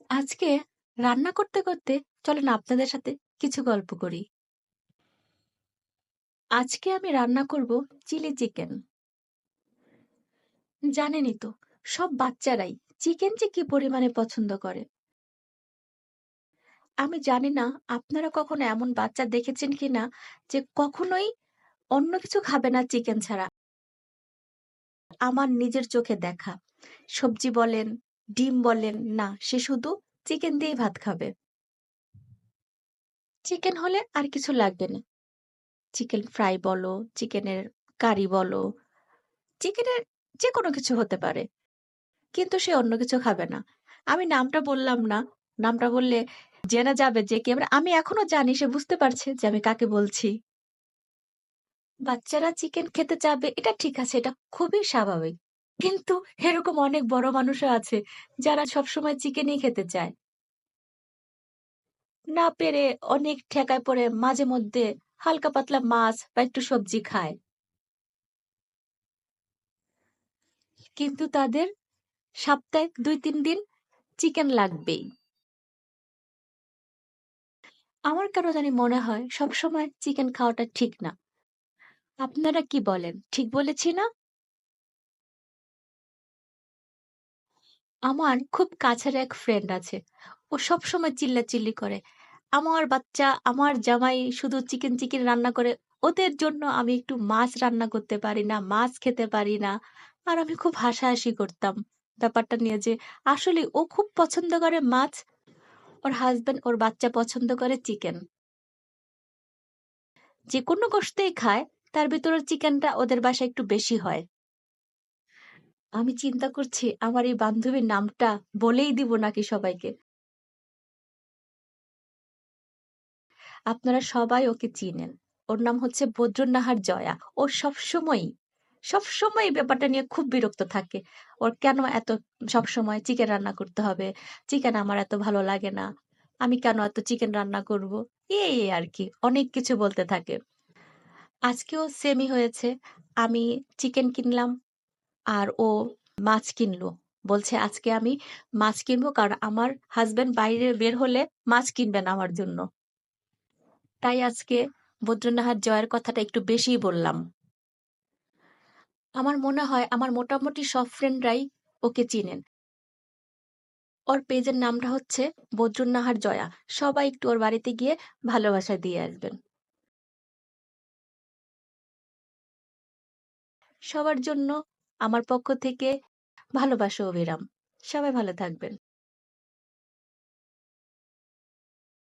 আজকে রান্না করতে করতে চলেন আপনাদের সাথে কিছু গল্প করি। আজকে আমি রান্না করব চিলি চিকেন। জানেনই তো সব বাচ্চারাই চিকেন যে কি পরিমাণে পছন্দ করে। আমি জানি না আপনারা কখনো এমন বাচ্চা দেখেছেন কিনা যে কখনোই অন্য কিছু খাবে না চিকেন ছাড়া। আমার নিজের চোখে দেখা। সবজি বলেন, ডিম বলেন না সে শুধু চিকেন দিয়েই ভাত খাবে। চিকেন হলে আর কিছু লাগবে না। চিকেন ফ্রাই বলো, চিকেনের কারি বলো, চিকেনের যেকোনো কিছু হতে পারে। কিন্তু সে অন্য কিছু খাবে না। আমি নামটা বললাম না। নামটা বললে জেনে যাবে যে কে আমি এখনো জানি সে বুঝতে পারছে যে আমি কাকে বলছি। বাচ্চারা চিকেন খেতে চাবে এটা ঠিক আছে, এটা খুবই স্বাভাবিক। কিন্তু এরকম অনেক বড় মানুষও আছে যারা সবসময় চিকেনই খেতে চায়। না পেরে অনেক ঠেকায় পড়ে মাঝে মধ্যে হালকা পাতলা মাছ বা একটু সবজি খায়। কিন্তু তাদের সপ্তাহে ২-৩ দিন চিকেন লাগবেই। আমার কেন জানি মনে হয় সবসময় চিকেন খাওয়াটা ঠিক না। আপনারা কি বলেন? ঠিক বলেছি না? আমার খুব কাছের এক ফ্রেন্ড আছে। ও সবসময় চিল্লাচিল্লি করে। আমার বাচ্চা, আমার জামাই শুধু চিকেন, চিকেন রান্না করে। ওদের জন্য আমি একটু মাছ রান্না করতে পারি না, মাছ খেতে পারি না। আর আমি খুব হাসাহাসি করতাম ব্যাপারটা নিয়ে যে আসলে ও খুব পছন্দ করে মাছ, ওর হাসব্যান্ড ওর বাচ্চা পছন্দ করে চিকেন। যেকোনো গোশতেই খায়, তার ভেতরে চিকেনটা ওদের বাসায় একটু বেশি হয়। আমি চিন্তা করছি আমার এই বান্ধবীর নামটা বলেই দিব নাকি সবাইকে। আপনারা সবাই ওকে চিনেন। ওর নাম হচ্ছে বদ্রুন্নাহার জয়া। ও সবসময় এই ব্যাপারটা নিয়ে খুব বিরক্ত থাকে। ওর কেন এত সবসময় চিকেন রান্না করতে হবে? চিকেন আমার এত ভালো লাগে না। আমি কেন এত চিকেন রান্না করব? এই আরকি অনেক কিছু বলতে থাকে। আজকেও সেমই হয়েছে। আমি চিকেন কিনলাম আর ও মাছ কিনলো। বলছে আজকে আমি মাছ কিনবো কারণ আমার হাসব্যান্ড বাইরে বের হলে মাছ কিনবেন আমার জন্য। তাই আজকে বদ্রনাথ জয়ের কথাটা একটু বেশিই বললাম। আমার মনে হয় আমার মোটামুটি সব ফ্রেন্ডরাই ওকে চিনেন। ওর পেজের নামটা হচ্ছে বদ্রুন্নাহার জয়া। সবাই একটু ওর বাড়িতে গিয়ে ভালোবাসা দিয়ে আসবেন। সবার জন্য আমার পক্ষ থেকে ভালোবাসা অবিরাম। সবাই ভালো থাকবেন।